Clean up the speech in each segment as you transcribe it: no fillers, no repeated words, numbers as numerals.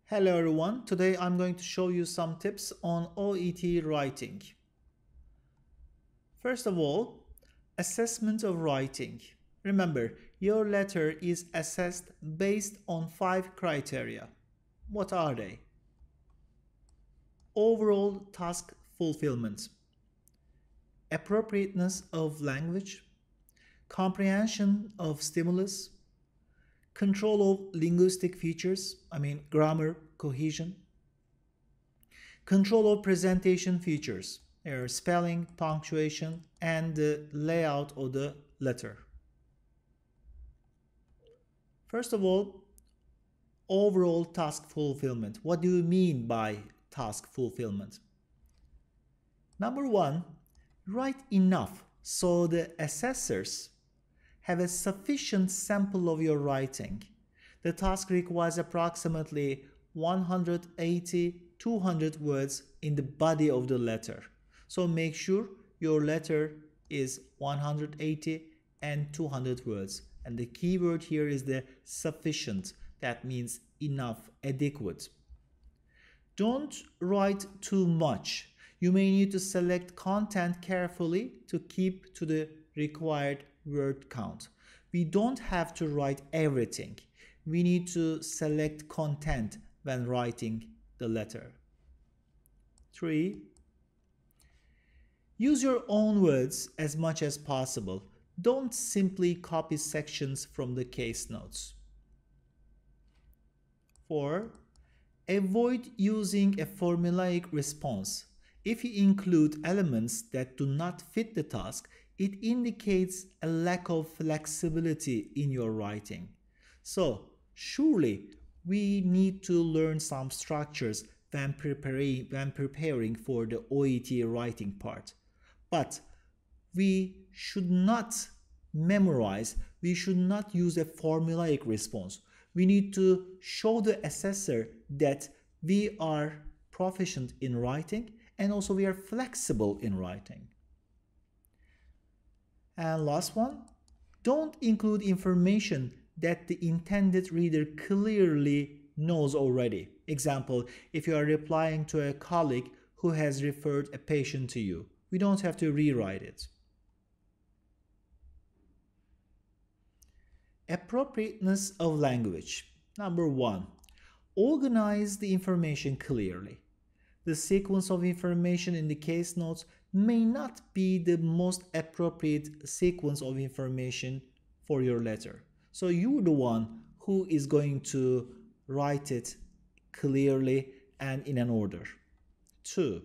Hello everyone, today I'm going to show you some tips on OET writing. First of all, assessment of writing. Remember, your letter is assessed based on 5 criteria. What are they? Overall task fulfillment, appropriateness of language, comprehension of stimulus, control of linguistic features, grammar, cohesion, control of presentation features, spelling, punctuation, and the layout of the letter. First of all, overall task fulfillment. What do you mean by task fulfillment? Number 1, write enough so the assessors have a sufficient sample of your writing. The task requires approximately 180-200 words in the body of the letter. So make sure your letter is 180 and 200 words. And the key word here is the sufficient. That means enough, adequate. Don't write too much. You may need to select content carefully to keep to the required word count. We don't have to write everything. We need to select content when writing the letter. 3. Use your own words as much as possible. Don't simply copy sections from the case notes. 4. Avoid using a formulaic response. If you include elements that do not fit the task, it indicates a lack of flexibility in your writing. So, surely we need to learn some structures when preparing for the OET writing part. But we should not memorize, we should not use a formulaic response. We need to show the assessor that we are proficient in writing and also we are flexible in writing. And last one, don't include information that the intended reader clearly knows already. Example, if you are replying to a colleague who has referred a patient to you, we don't have to rewrite it. Appropriateness of language. Number 1, organize the information clearly. The sequence of information in the case notes may not be the most appropriate sequence of information for your letter. So you're the one who is going to write it clearly and in an order. 2.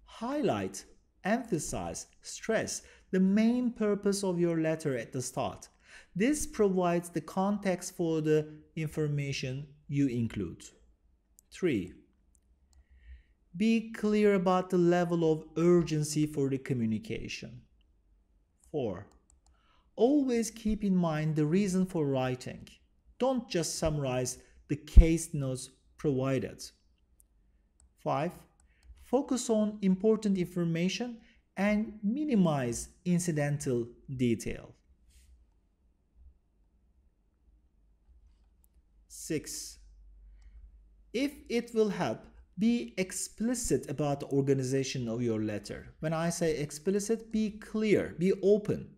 Highlight, emphasize, stress the main purpose of your letter at the start. This provides the context for the information you include. 3. Be clear about the level of urgency for the communication. 4. Always keep in mind the reason for writing. Don't just summarize the case notes provided. 5. Focus on important information and minimize incidental detail. 6. If it will help, be explicit about the organization of your letter. When I say explicit, be clear, be open.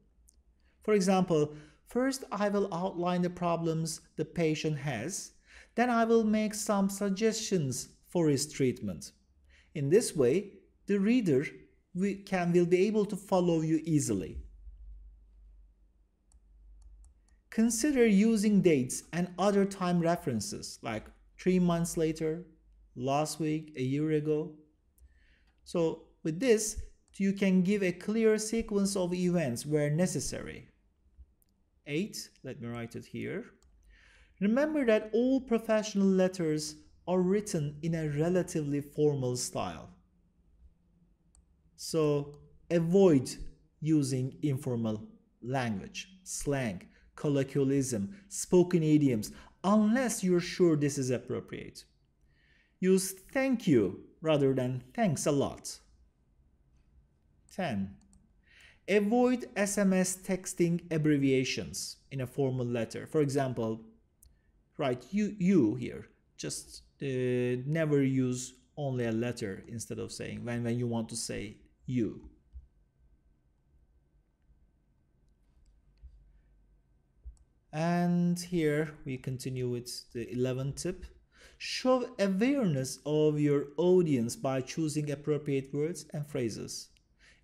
For example, first I will outline the problems the patient has, then I will make some suggestions for his treatment. In this way, the reader will be able to follow you easily. Consider using dates and other time references like 3 months later, last week, a year ago. So with this, you can give a clear sequence of events where necessary. 8, let me write it here. Remember that all professional letters are written in a relatively formal style. So avoid using informal language, slang, colloquialism, spoken idioms, unless you're sure this is appropriate. Use thank you rather than thanks a lot. 10. Avoid SMS texting abbreviations in a formal letter. For example, write you here. Just never use only a letter instead of saying when you want to say you. And here we continue with the 11th tip. Show awareness of your audience by choosing appropriate words and phrases.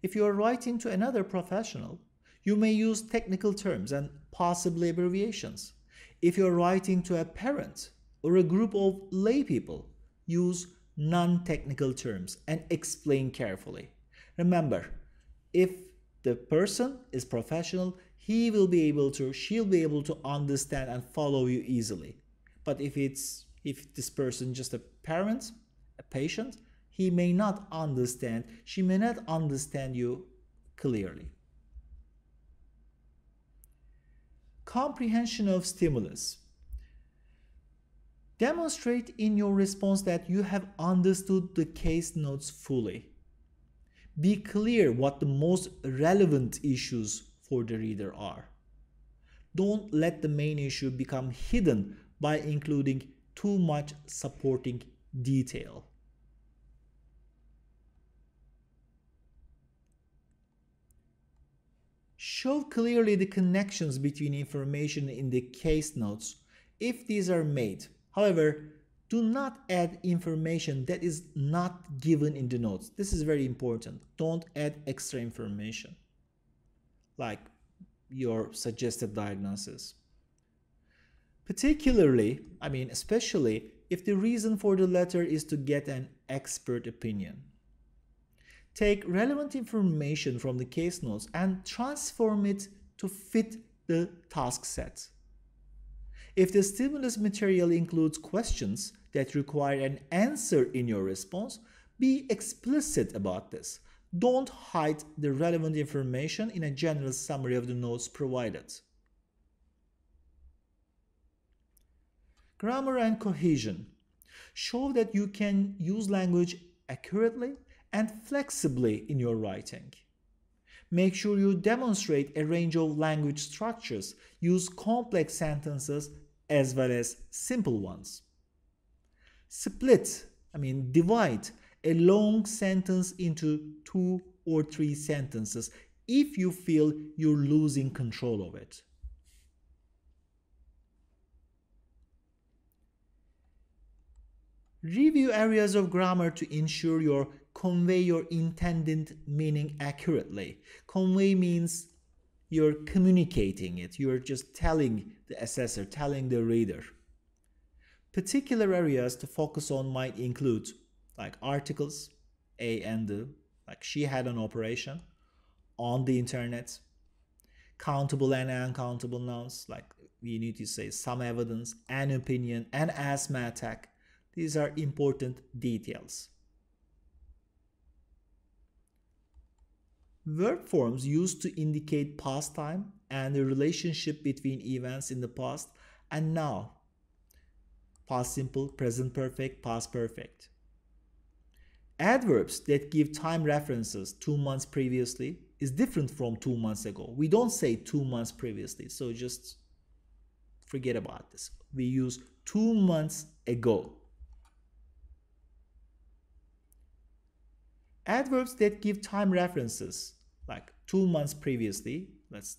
If you are writing to another professional, you may use technical terms and possibly abbreviations. If you are writing to a parent or a group of lay people, use non-technical terms and explain carefully. Remember, if the person is professional, she'll be able to understand and follow you easily. But if this person just a parent, a patient, she may not understand you clearly. Comprehension of stimulus. Demonstrate in your response that you have understood the case notes fully. Be clear what the most relevant issues for the reader are. Don't let the main issue become hidden by including too much supporting detail. Show clearly the connections between information in the case notes if these are made. However, do not add information that is not given in the notes. This is very important. Don't add extra information, like your suggested diagnosis. Especially if the reason for the letter is to get an expert opinion. Take relevant information from the case notes and transform it to fit the task set. If the stimulus material includes questions that require an answer in your response, be explicit about this. Don't hide the relevant information in a general summary of the notes provided. Grammar and cohesion. Show that you can use language accurately and flexibly in your writing. Make sure you demonstrate a range of language structures. Use complex sentences as well as simple ones. Divide a long sentence into 2 or 3 sentences if you feel you're losing control of it. Review areas of grammar to ensure you convey your intended meaning accurately. Convey means you're communicating it. You're just telling the assessor, telling the reader. Particular areas to focus on might include like articles, a and the, like she had an operation, on the internet, countable and uncountable nouns, like we need to say some evidence, an opinion, an asthma attack. These are important details. Verb forms used to indicate past time and the relationship between events in the past and now. Past simple, present perfect, past perfect. Adverbs that give time references 2 months previously is different from 2 months ago. We don't say 2 months previously, so just forget about this. We use 2 months ago. Adverbs that give time references, like 2 months previously, let's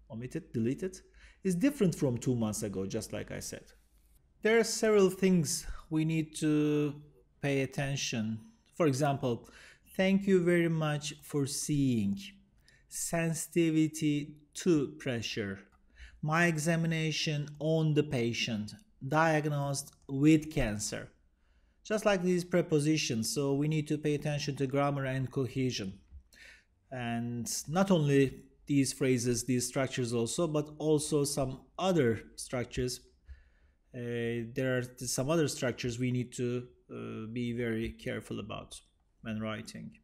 omit it, delete it, is different from 2 months ago, just like I said. There are several things we need to pay attention. For example, thank you very much for seeing. Sensitivity to pressure. My examination on the patient. Diagnosed with cancer. Just like these prepositions, so we need to pay attention to grammar and cohesion. And not only these phrases, these structures also, but also some other structures. There are some other structures we need to be very careful about when writing.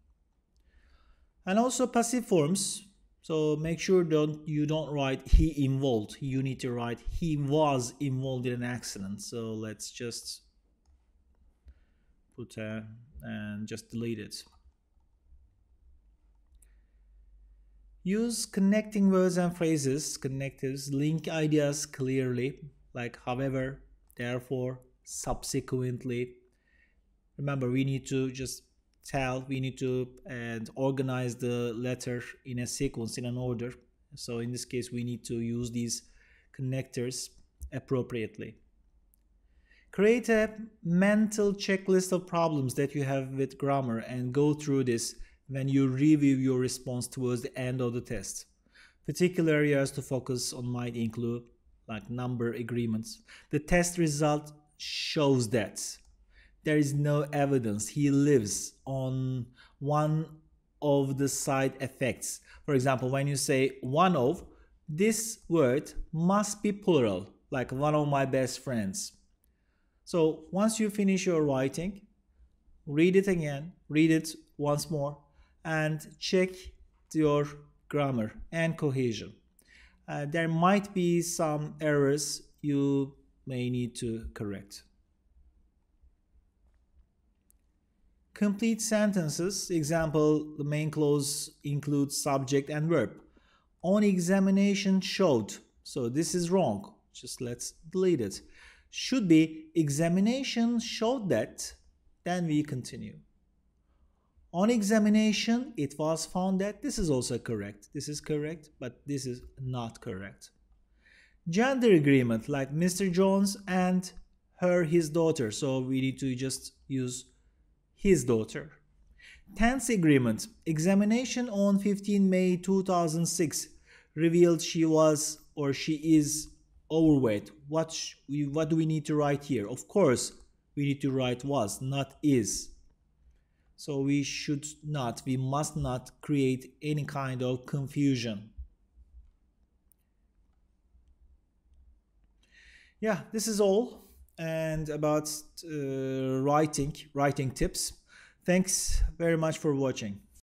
And also passive forms. So make sure you don't write he involved. You need to write he was involved in an accident. So let's just put and just delete it. Use connecting words and phrases, connectives, link ideas clearly, like however, therefore, subsequently. Remember, we need to just we need to and organize the letter in a sequence, in an order. So in this case, we need to use these connectors appropriately. Create a mental checklist of problems that you have with grammar and go through this when you review your response towards the end of the test. Particular areas to focus on might include like number agreements. The test result shows that there is no evidence he lives on one of the side effects. For example, when you say one of, this word must be plural, like one of my best friends. So once you finish your writing, read it again, read it once more, and check your grammar and cohesion. There might be some errors you may need to correct. Complete sentences. Example, the main clause includes subject and verb. On examination showed. So this is wrong. Just let's delete it. Should be examination showed that. Then we continue. On examination, it was found that. This is also correct. This is correct, but this is not correct. Gender agreement, like Mr. Jones and her, his daughter. So we need to just use his daughter. Tense agreement. Examination on 15 May 2006 revealed she was or she is overweight. What do we need to write here? Of course, we need to write was, not is. So we must not create any kind of confusion. Yeah, this is all. And about writing tips. Thanks very much for watching.